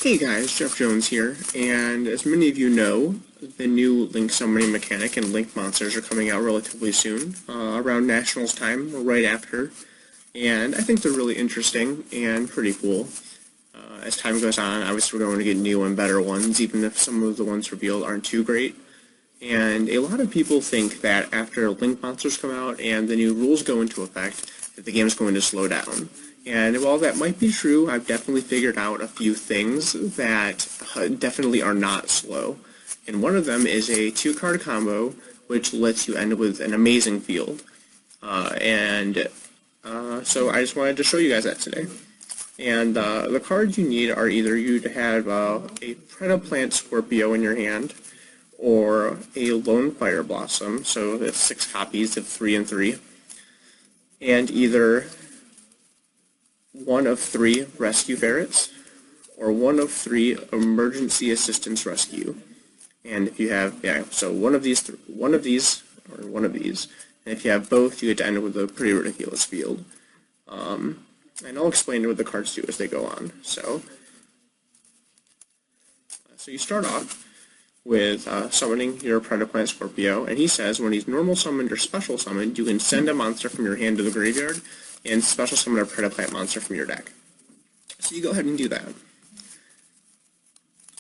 Hey guys, Jeff Jones here, and as many of you know, the new Link summoning mechanic and Link monsters are coming out relatively soon, around Nationals time, or right after, and I think they're really interesting and pretty cool. As time goes on, obviously we're going to get new and better ones, even if some of the ones revealed aren't too great. And a lot of people think that after Link monsters come out and the new rules go into effect, that the game is going to slow down. And while that might be true, I've definitely figured out a few things that definitely are not slow. And one of them is a 2-card combo, which lets you end with an amazing field. So I just wanted to show you guys that today. And the cards you need are either you to have a Predaplant Scorpio in your hand, or a Lone Fire Blossom, so that's 6 copies of 3 and 3, and either one of 3 Rescue Ferrets, or one of 3 Emergency Assistance Rescue. And if you have, so one of these, and if you have both, you get to end up with a pretty ridiculous field. And I'll explain what the cards do as they go on. So you start off with summoning your Predaplant Scorpio, and he says when he's normal summoned or special summoned, you can send a monster from your hand to the graveyard and special summon a Predaplant monster from your deck. So you go ahead and do that.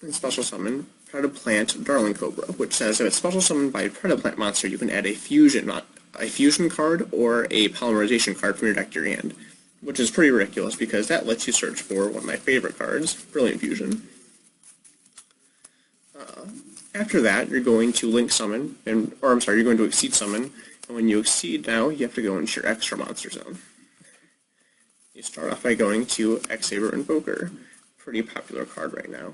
And special summon Predaplant Darling Cobra, which says if it's special summoned by a Predaplant monster, you can add a fusion card or a polymerization card from your deck to your hand, which is pretty ridiculous because that lets you search for one of my favorite cards, Brilliant Fusion. After that, you're going to Link Summon, you're going to Exceed Summon, and when you Exceed now, you have to go into your Extra Monster Zone. You start off by going to X-Saber Invoker, pretty popular card right now.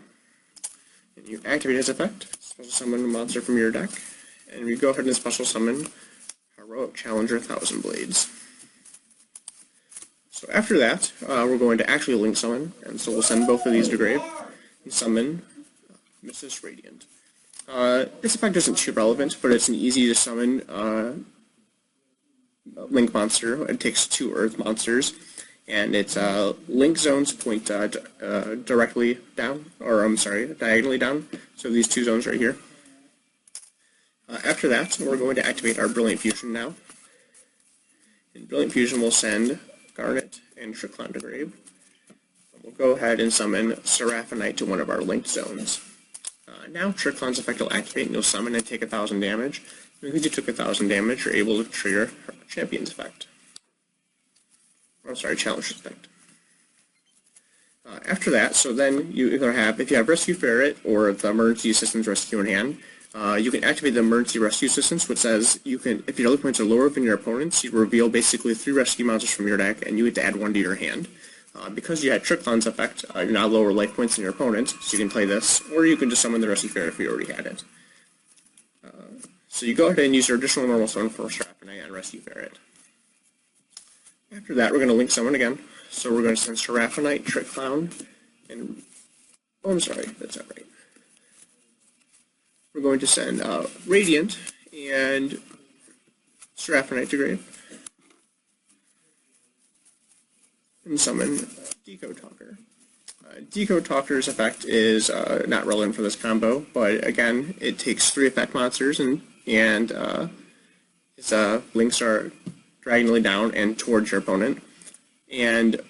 And you activate his effect, special summon a monster from your deck, and you go ahead and special summon Heroic Challenger Thousand Blades. So after that, we're going to actually Link Summon, and so we'll send both of these to grave, and summon Mrs. Radiant. This effect isn't too relevant, but it's an easy to summon Link monster. It takes 2 Earth monsters, and its Link zones point diagonally down. So these 2 zones right here. After that, we're going to activate our Brilliant Fusion now. And Brilliant Fusion will send Garnet and Tricklon to grave. And we'll go ahead and summon Seraphonite to one of our linked zones. Now Tricklon's effect will activate and you'll summon and take 1,000 damage. Because you took 1,000 damage, you're able to trigger Champion's effect. Challenger's effect. After that, so then you either have, if you have Rescue Ferret or the Emergency Assistance Rescue in hand, you can activate the Emergency Rescue Assistance, which says you can, if your other points are lower than your opponent's, you reveal basically 3 rescue monsters from your deck, and you get to add 1 to your hand. Because you had Tricklon's effect, you're now lower life points than your opponent, so you can play this, or you can just summon the Rescue Ferret if you already had it. So you go ahead and use your additional normal summon for Seraphonite and Rescue Ferret. After that, we're going to Link Summon again. So we're going to send Seraphonite, Tricklon, and... oh, I'm sorry, that's not right. We're going to send Radiant and Seraphonite to grave. And summon Decode Talker. Decode Talker's effect is not relevant for this combo, but again, it takes 3 effect monsters, and its links are diagonally down and towards your opponent. And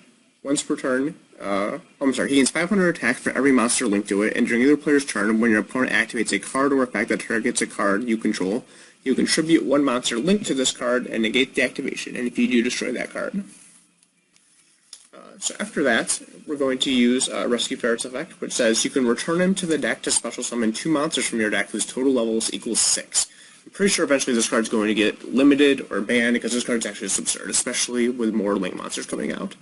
once per turn, he gains 500 attack for every monster linked to it, and during either player's turn, when your opponent activates a card or effect that targets a card you control, you contribute 1 monster linked to this card and negate the activation, and if you do, destroy that card. So after that, we're going to use Rescue Ferret's effect, which says you can return him to the deck to special summon 2 monsters from your deck whose total levels equals 6. I'm pretty sure eventually this card's going to get limited or banned because this card's actually just absurd, especially with more Link monsters coming out.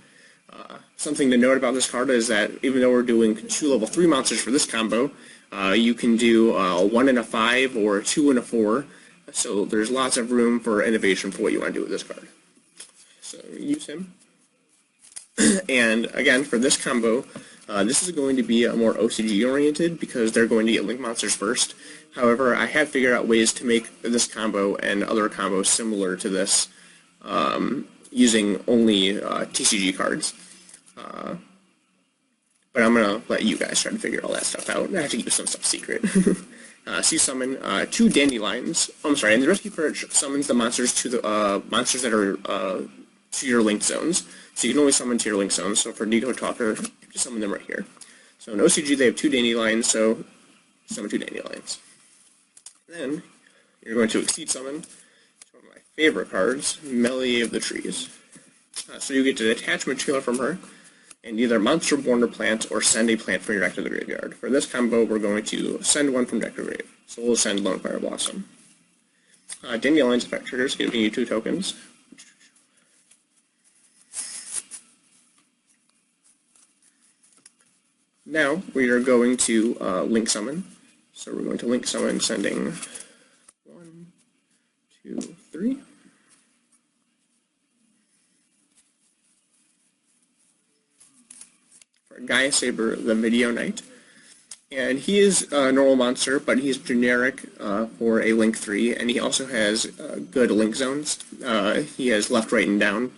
Something to note about this card is that even though we're doing 2 level 3 monsters for this combo, you can do 1 and a 5 or 2 and a 4, so there's lots of room for innovation for what you want to do with this card. So use him. And again, for this combo, this is going to be more OCG oriented because they're going to get Link monsters first. However, I have figured out ways to make this combo and other combos similar to this using only TCG cards. but I'm going to let you guys try to figure all that stuff out. I have to keep some stuff secret. So you summon 2 dandelions. Oh, I'm sorry, and the rescue perch summons the monsters to the monsters that are to your link zones. So you can only summon to your link zones. So for Deco Talker, you just summon them right here. So in OCG they have 2 dandelions, so summon 2 dandelions. Then you're going to exceed summon one of my favorite cards, Melee of the Trees. So you get to detach material from her, and either monster born or plant, or send a plant from your deck to the graveyard. For this combo, we're going to send one from deck to grave. So we'll send Lone Fire Blossom. Dandelion's effect triggers, giving you 2 tokens. Now we are going to link summon. So we're going to link summon, sending 1, 2, 3. Gaia Saber, the Video Knight, and he is a normal monster, but he's generic for a Link 3, and he also has good Link zones. He has left, right, and down.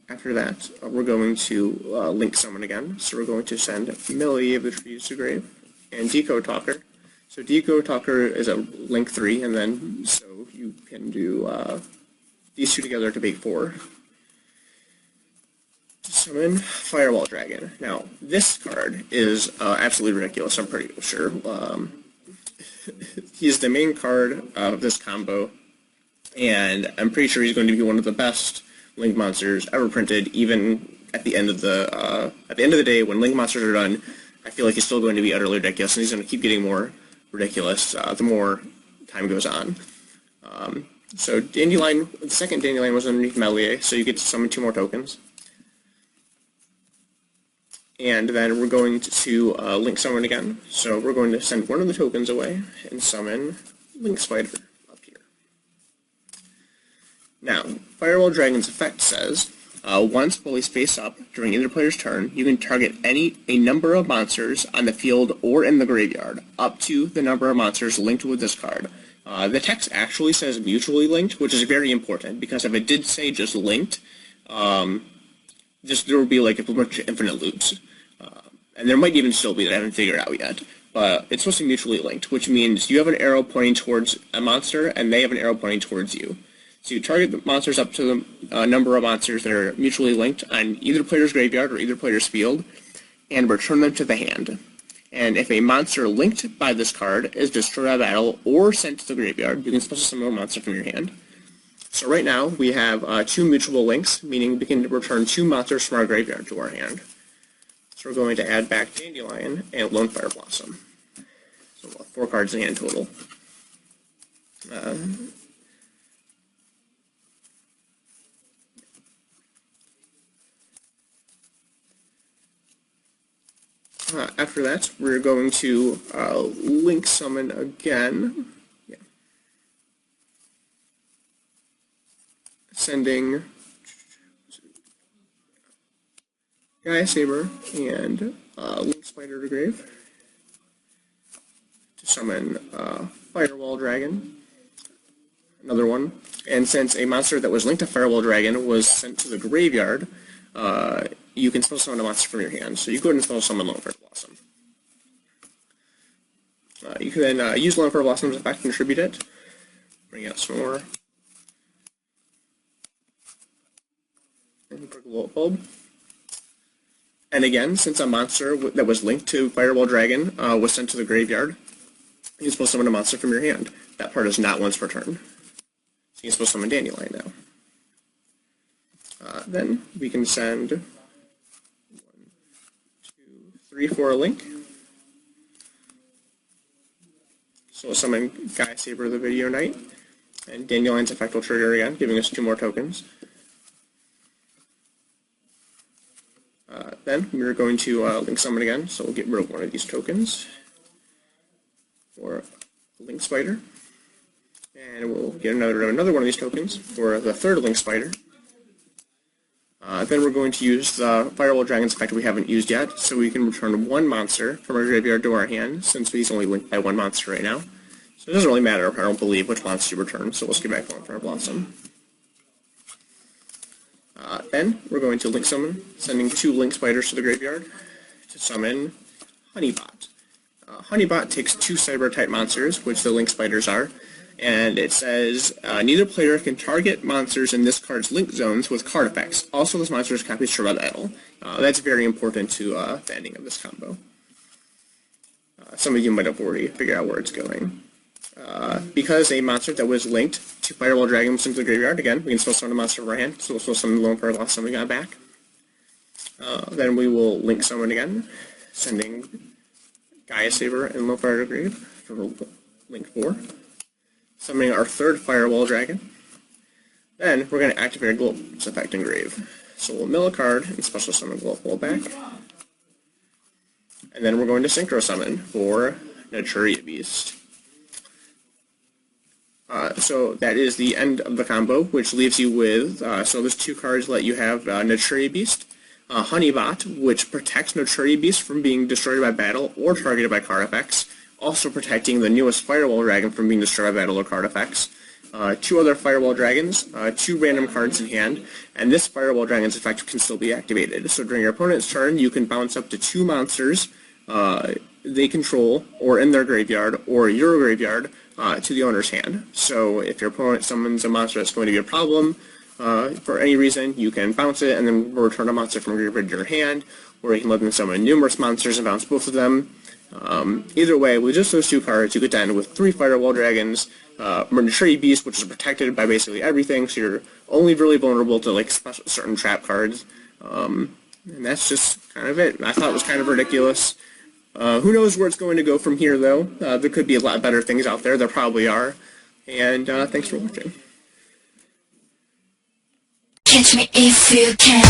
After that, we're going to Link Summon again, so we're going to send Melee of the Trees to grave, and Deco Talker. So Deco Talker is a Link 3, and then so you can do these 2 together to make 4. Summon Firewall Dragon. Now, this card is absolutely ridiculous, I'm pretty sure. He's the main card of this combo, and I'm pretty sure he's going to be one of the best Link monsters ever printed, even at the end of the day, when Link monsters are done. I feel like he's still going to be utterly ridiculous, and he's going to keep getting more ridiculous the more time goes on. So Dandelion, the second Dandelion was underneath Melee, so you get to summon 2 more tokens. And then we're going to Link Summon again. So we're going to send one of the tokens away and summon Link Spider up here. Now, Firewall Dragon's effect says, once while he's face up during either player's turn, you can target a number of monsters on the field or in the graveyard, up to the number of monsters linked with this card. The text actually says mutually linked, which is very important, because if it did say just linked, there would be like a bunch of infinite loops. And there might even still be that I haven't figured out yet. But it's supposed to be mutually linked, which means you have an arrow pointing towards a monster, and they have an arrow pointing towards you. So you target the monsters up to the number of monsters that are mutually linked on either player's graveyard or either player's field, and return them to the hand. And if a monster linked by this card is destroyed out of battle or sent to the graveyard, you can special summon a monster from your hand. So right now we have 2 mutual links, meaning we can return 2 monsters from our graveyard to our hand. So we're going to add back Dandelion and Lone Fire Blossom. So we'll have 4 cards in hand total. After that, we're going to Link Summon again. Yeah. Sending Gaia Saber and Link Spider to grave to summon Firewall Dragon, another one. And since a monster that was linked to Firewall Dragon was sent to the graveyard, you can spell summon a monster from your hand. So you go ahead and spell summon Lone Fire Blossom. You can then use Lone Fire Blossom's effect to contribute it. Bring out some more. And put a little bulb. And again, since a monster that was linked to Firewall Dragon was sent to the graveyard, you can spell summon a monster from your hand. That part is not once per turn. So you can spell summon Dandelion now. Then we can send 1, 2, 3 for a link. So we'll summon Gaia Saber the Video Knight, and Dandelion's effect will trigger again, giving us 2 more tokens. Then we're going to Link Summon again, so we'll get rid of one of these tokens for Link Spider, and we'll get another one of these tokens for the 3rd Link Spider. Then we're going to use the Firewall Dragon's effect we haven't used yet, so we can return 1 monster from our graveyard to our hand, since he's only linked by 1 monster right now. So it doesn't really matter, I don't believe, which monster you return, so we'll skip back to Lone Fire Blossom. Then we're going to Link Summon, sending 2 Link Spiders to the graveyard. to summon Honeybot. Honeybot takes 2 cyber-type monsters, which the Link Spiders are, and it says, neither player can target monsters in this card's link zones with card effects. Also, this monster cannot be destroyed by battle. That's very important to the ending of this combo. Some of you might have already figured out where it's going. Because a monster that was linked to Firewall Dragon was into the graveyard, again, we can still summon a monster of our hand, so we'll still summon the Lone Fire last time we got back. Then we will link summon again, sending Gaia Saber and Lone Fire to grave for link 4. Summoning our 3rd Firewall Dragon. Then we're going to activate our Globe's effect in grave. So we'll mill a card and special summon Globe back. And then we're going to Synchro Summon for Naturia Beast. So that is the end of the combo, which leaves you with, so those 2 cards let you have Naturia Beast, Honeybot, which protects Naturia Beast from being destroyed by battle or targeted by card effects, also protecting the newest Firewall Dragon from being destroyed by battle or card effects. 2 other Firewall Dragons, 2 random cards in hand, and this Firewall Dragon's effect can still be activated. So during your opponent's turn, you can bounce up to 2 monsters they control, or in their graveyard, or your graveyard, to the owner's hand. So if your opponent summons a monster that's going to be a problem, for any reason, you can bounce it and then return a monster from your graveyard to your hand, or you can let them summon numerous monsters and bounce both of them. Either way, with just those 2 cards, you get to end with 3 Firewall Dragons, Naturia Beast, which is protected by basically everything, so you're only really vulnerable to like certain trap cards. And that's just kind of it. I thought it was kind of ridiculous. Who knows where it's going to go from here, though. There could be a lot better things out there. There probably are. And thanks for watching. Catch me if you can.